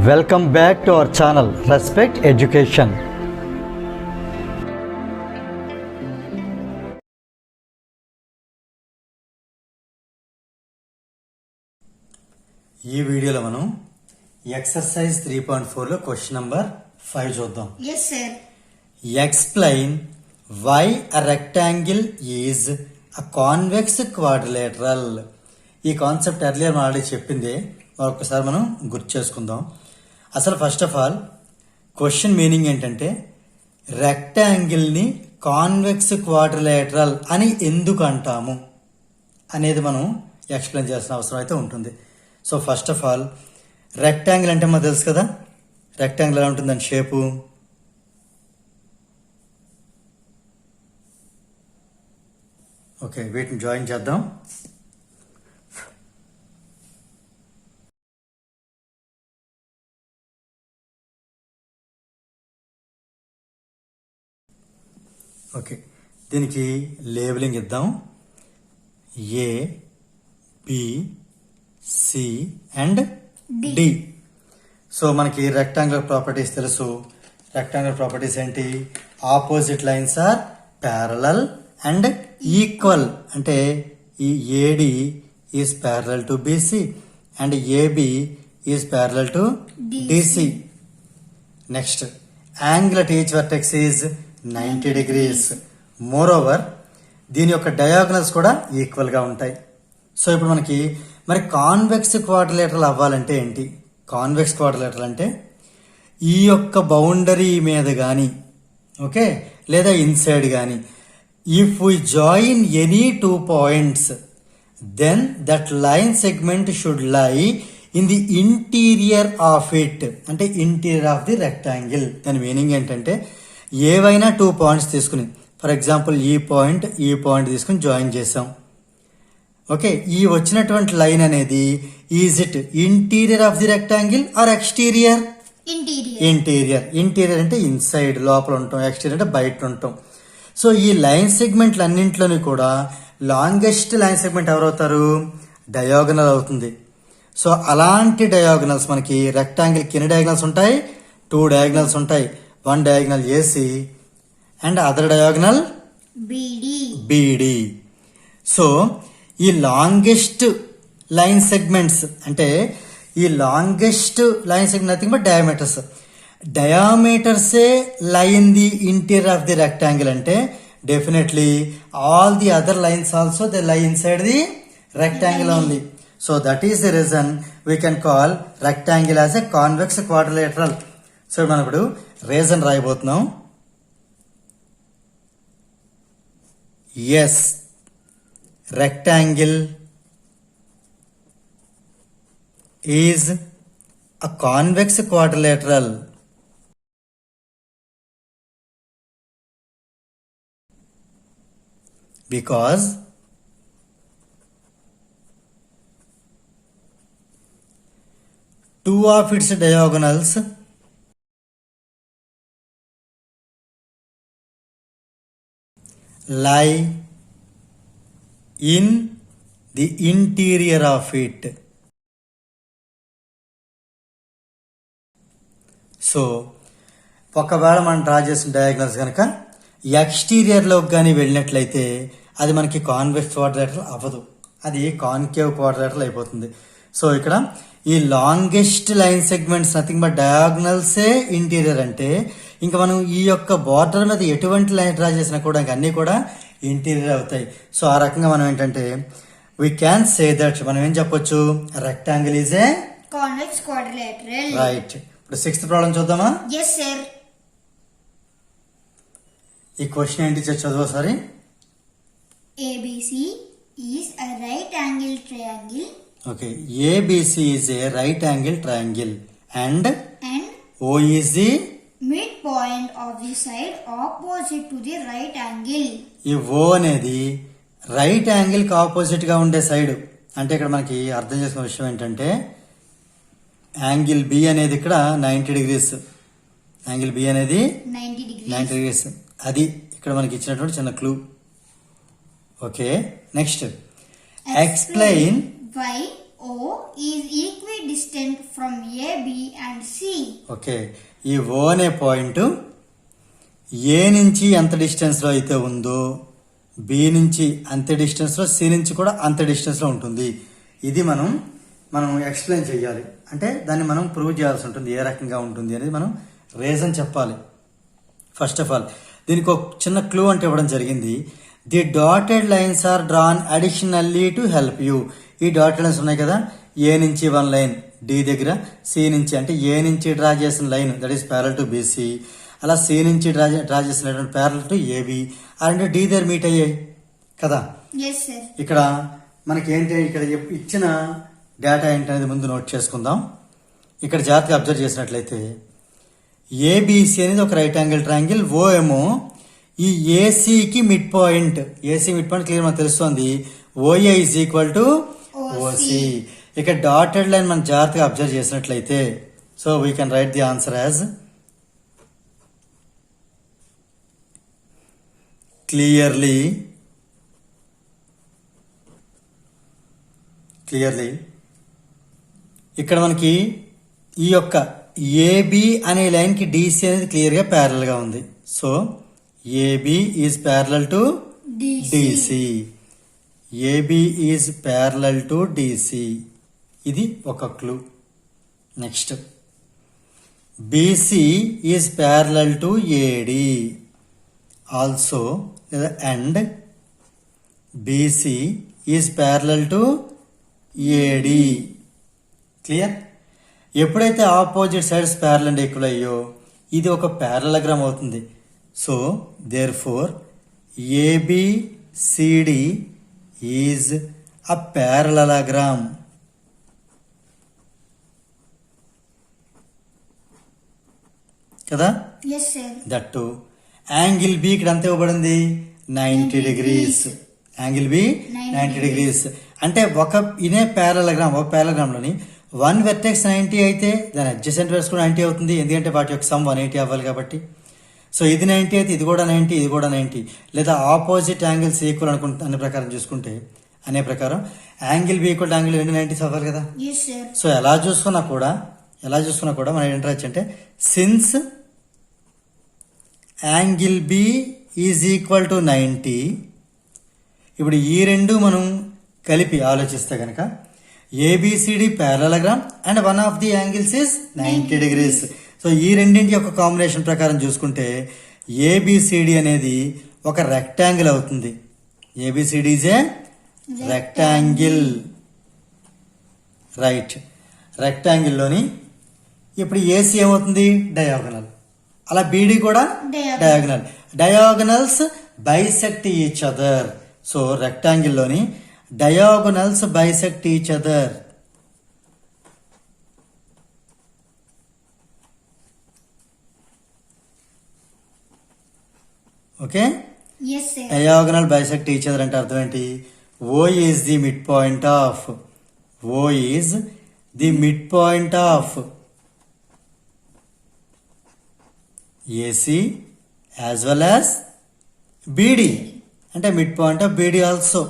Welcome back to our channel Respect Education. ఈ వీడియోలో మనం ఎక్సర్సైజ్ 3.4 లో క్వశ్చన్ నంబర్ 5 చూద్దాం. Yes sir. Explain why a rectangle is a convex quadrilateral. ఈ concept earlier మనం already చెప్పింది, ఒక్కసారి మనం గుర్తు చేసుకుందాం. అసలు first of all question meaning ఏంటంటే రెక్టాంగిల్ని కాన్వెక్స్ క్వాడ్రిలేటరల్ అని ఎందుకు అంటాము అనేది మనం ఎక్స్ప్లెయిన్ చేయాల్సిన అవసరం అయితే ఉంటుంది. So first of all rectangle అంటే మనకు తెలుసు కదా, రెక్టాంగిల్ ఎలా ఉంటుందని షేపు. ఓకే, వీటిని జాయిన్ చేద్దాం. ఓకే, దీనికి లేబులింగ్ ఇద్దాం. A, B, C and D. So మనకి రెక్టాంగులర్ ప్రాపర్టీస్ తెలుసు. రెక్టాంగులర్ ప్రాపర్టీస్ ఏంటి? Opposite lines are parallel and equal. అంటే ఈ AD is parallel to BC and AB is parallel to DC. Next, angle at each vertex is 90 degrees. Moreover దీని యొక్క diagonals కూడా equal గా ఉంటాయి. So ఇప్పుడు మనకి మరి కాన్వెక్స్ క్వాడ్రిలేటరల్ అవ్వాలంటే ఏంటి? కాన్వెక్స్ క్వాడ్రిలేటరల్ అంటే ఈ యొక్క బౌండరీ మీద కానీ, ఓకే, లేదా ఇన్సైడ్ కానీ, if we join any 2 points then that line segment should lie in the interior of it. అంటే ఇంటీరియర్ ఆఫ్ ది రెక్టాంగిల్. దాని మీనింగ్ ఏంటంటే ఏవైనా 2 points తీసుకుని, ఫర్ ఎగ్జాంపుల్ ఈ పాయింట్ తీసుకుని జాయిన్ చేసాం. ఓకే, ఈ వచ్చినటువంటి లైన్ అనేది is it interior of the rectangle or exterior? Interior అంటే ఇన్సైడ్, లోపల ఉంటాం. ఎక్స్టీరియర్ అంటే బయట ఉంటాం. సో ఈ లైన్ సెగ్మెంట్లు అన్నింటిలోని కూడా లాంగెస్ట్ లైన్ సెగ్మెంట్ ఎవరవుతారు? డయాగనల్ అవుతుంది. సో అలాంటి డయాగనల్స్ మనకి రెక్టాంగిల్ కింద డయాగనల్స్ ఉంటాయి, 2 diagonals ఉంటాయి. 1 diagonal AC and other diagonal BD. So ఈ లాంగెస్ట్ లైన్ సెగ్మెంట్స్ అంటే ఈ longest line segment nothing but diameters. డయామీటర్సే lie in the interior of the rectangle అంటే definitely all the other lines also they lie inside the rectangle only. So that is the reason we can call rectangle as a convex quadrilateral. So మనం ఇప్పుడు reason రాయబోతున్నాం. Yes, rectangle is a convex quadrilateral because two of its diagonals lie in the interior of it. So ఒకవేళ మనం draw చేసిన diagonals కనుక ఎక్స్టీరియర్లోకి కానీ వెళ్ళినట్లయితే అది మనకి కాన్వెక్స్ క్వాడ్రిలేటరల్ అవ్వదు, అది కాన్కేవ్ క్వాడ్రిలేటరల్ అయిపోతుంది. సో ఇక్కడ ఈ longest line segments nothing but డయాగ్నల్సే ఇంటీరియర్ అంటే ఇంకా మనం ఈ యొక్క బార్డర్ మీద ఎటువంటి లైన్ డ్రా చేసినా కూడా అన్ని కూడా ఇంటీరియర్ అవుతాయి. సో ఆ రకంగా మనం ఏంటంటే వీ క్యాన్ సే దట్ మనం ఏం చెప్పొచ్చు, rectangle is a convex quadrilateral. Right. ఇప్పుడు 6th ప్రాబ్లం చూద్దామా? yes sir. ఈ క్వశ్చన్ ఏంటి చదువు sorry. ABC is a right angle triangle. Okay, ABC is a right angle triangle and O is the midpoint of the side opposite to the right angle. ఈ O అనేది right angle కి opposite గా ఉండే side. అంటే ఇక్కడ మనకి అర్థం చేసుకునే విషయం ఏంటంటే యాంగిల్ బి అనేది ఇక్కడ 90 degrees. యాంగిల్ బి అనేది 90 degrees. అది ఇక్కడ మనకి ఇచ్చినటువంటి చిన్న clue. Okay, next, explain why O is equidistant from A, B and C. Okay, ఈ ఓ అనే పాయింట్ ఏ నుంచి ఎంత డిస్టెన్స్ లో అయితే ఉందో బి నుంచి అంతే డిస్టెన్స్ లో, సి నుంచి కూడా అంతే డిస్టెన్స్ లో ఉంటుంది. ఇది మనం ఎక్స్ప్లెయిన్ చేయాలి, అంటే దాన్ని మనం ప్రూవ్ చేయాల్సి ఉంటుంది, ఏ రకంగా ఉంటుంది అనేది మనం రీజన్ చెప్పాలి. ఫస్ట్ ఆఫ్ ఆల్ దీనికి ఒక చిన్న క్లూ అంటే ఇవ్వడం జరిగింది. The dotted lines are drawn additionally to help you. ఈ డాటెడ్ లైన్స్ ఉన్నాయి కదా, ఏ నుంచి 1 లైన్ డి దగ్గర, సి నుంచి అంటే ఏ నుంచి డ్రా చేసిన line that is parallel to BC, అలా సి నుంచి డ్రా చేసినటువంటి ప్యారల్ టు ఏబి, ఆ రెండు డి దగ్గర మీట్ అయ్యాయి కదా. Yes, sir. ఇక్కడ మనకి ఏంటి, ఇక్కడ ఇచ్చిన డేటా ఏంటనేది ముందు నోట్ చేసుకుందాం. ఇక్కడ జాగ్రత్తగా అబ్జర్వ్ చేసినట్లయితే ఏబిసి అనేది ఒక రైట్ యాంగిల్ ట్రయాంగిల్, ఓ ఏమో ఈ ఏసీకి mid point, AC mid point clear మనకు తెలుస్తుంది, OA is equal to OC. ఇక డాటెడ్ లైన్ మనం జాగ్రత్తగా అబ్జర్వ్ చేసినట్లయితే, so we can write the answer as clearly ఇక్కడ మనకి ఈ యొక్క ఏబి అనే లైన్ కి డిసి అనేది క్లియర్ గా ప్యారల్ గా ఉంది. So AB is parallel to DC, AB is parallel to DC, ఇది ఒక clue. Next BC is parallel to AD also, లేదా and BC is parallel to AD. Clear? ఎప్పుడైతే opposite sides parallel and equal అయ్యో ఇది ఒక parallelogram అవుతుంది. So therefore ABCD is a parallelogram. కదా. Yes, sir. That angle B ఇక్కడ అంత ఇవ్వబడింది 90 డిగ్రీస్, యాంగిల్ బి 90 డిగ్రీస్. అంటే ఇదే ప్యారలగ్రామ్, ఒక ప్యారలగ్రామ్ లోని 1 వెర్టెక్స్ 90 అయితే దాని అడ్జసెంట్ వెర్టెక్స్ కూడా 90 అవుతుంది, ఎందుకంటే వాటి యొక్క సమ్ 180 అవ్వాలి కాబట్టి. సో ఇది 90 అయితే ఇది కూడా 90, ఇది కూడా 90, లేదా ఆపోజిట్ యాంగిల్స్ ఈక్వల్ అనే ప్రకారం చూసుకుంటే, అనే ప్రకారం యాంగిల్ బి ఈక్వల్ యాంగిల్ 90 అవ్వాలి కదా. Yes, sir. సో ఎలా చూసుకున్నా కూడా మనం ఏంటి రాయొచ్చు అంటే, since angle B is equal to 90, ఇప్పుడు ఈ రెండు మనం కలిపి ఆలోచిస్తే కనుక ABCD parallelogram and one of the angles is 90 degrees. So ఈ రెండింటి యొక్క కాంబినేషన్ ప్రకారం చూసుకుంటే ఏబిసిడి అనేది ఒక రెక్టాంగిల్ అవుతుంది. ABCD is a rectangle, right. రెక్టాంగిల్లోని ఇప్పుడు ఏసీ ఏమవుతుంది, డయాగనల్, అలా బీడీ కూడా diagonal. Diagonals bisect each other. So రెక్టాంగిల్లోని diagonals bisect each other. Okay, Yes, sir. Diagonal bisect each other అంటే అర్థం ఏంటి, O is the mid point of, O is the mid point of AC as well as BD, అంటే mid point of BD also.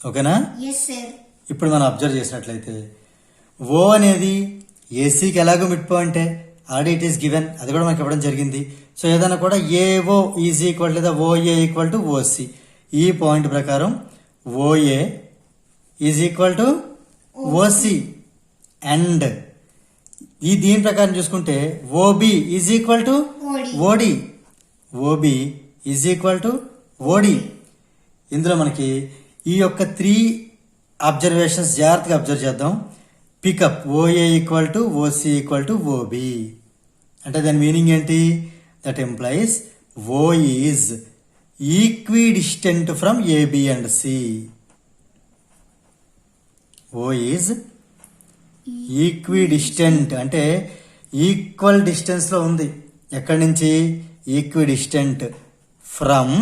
ఓకేనా. Yes, sir. ఇప్పుడు మనం observe చేసినట్లయితే ఓ అనేది ఏసీకి ఎలాగో మిడ్ పాయింటే, ఆల్రెడీ ఇట్ ఈస్ గివెన్, అది కూడా మనకి ఇవ్వడం జరిగింది. సో ఏదైనా కూడా ఏఓ ఈజ్ ఈక్వల్ లేదా ఓఏ ఈక్వల్ టు ఓసి, ఈ పాయింట్ ప్రకారం OA is equal to OC, and ఈ దీని ప్రకారం చూసుకుంటే OB is equal to OD, OB is equal to OD. ఇందులో మనకి ఈ యొక్క 3 అబ్జర్వేషన్స్ జాగ్రత్తగా అబ్జర్వ్ చేద్దాం. Pickup OA equal to OC equal to OB అంటే దాని మీనింగ్ ఏంటి, that implies O is equidistant from AB and C. O is equidistant అంటే ఈక్వల్ డిస్టెన్స్ లో ఉంది. ఎక్కడి నుంచి, equidistant from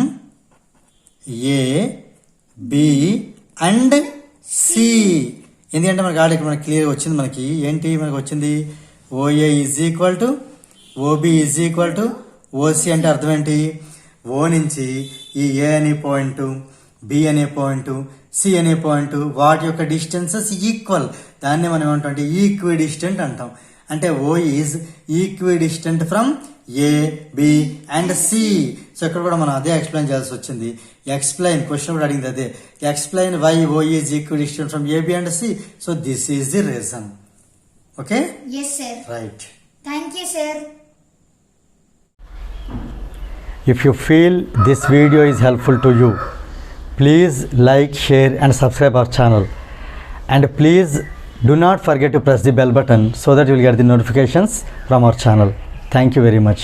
A B and C. ఎందుకంటే మనకి ఆడ ఇక్కడ మనకి క్లియర్ వచ్చింది, మనకి ఏంటి మనకి వచ్చింది, OA is equal to OB is equal to OC. అంటే అర్థం ఏంటి, ఓ నుంచి ఈ ఏ అనే పాయింట్, బి అనే పాయింట్, సి అనే పాయింట్ వాటి యొక్క డిస్టెన్సెస్ ఈక్వల్, దాన్ని మనం ఏమంటాం ఈక్వి డిస్టెంట్ అంటాం. అంటే O is equidistant from A, B and C. So ఇక్కడ కూడా మనం అదే ఎక్స్ప్లెయిన్ చేయాల్సి వచ్చింది. ఎక్స్ప్లెయిన్ క్వశ్చన్ కూడా అడిగింది అదే, explain why O is equidistant from A, B and C. So this is the reason. Okay, Yes, sir. Right. Thank you, sir. If you feel this video is helpful to you, please like, share and subscribe our channel. And please do not forget to press the bell button so that you will get the notifications from our channel. Thank you very much.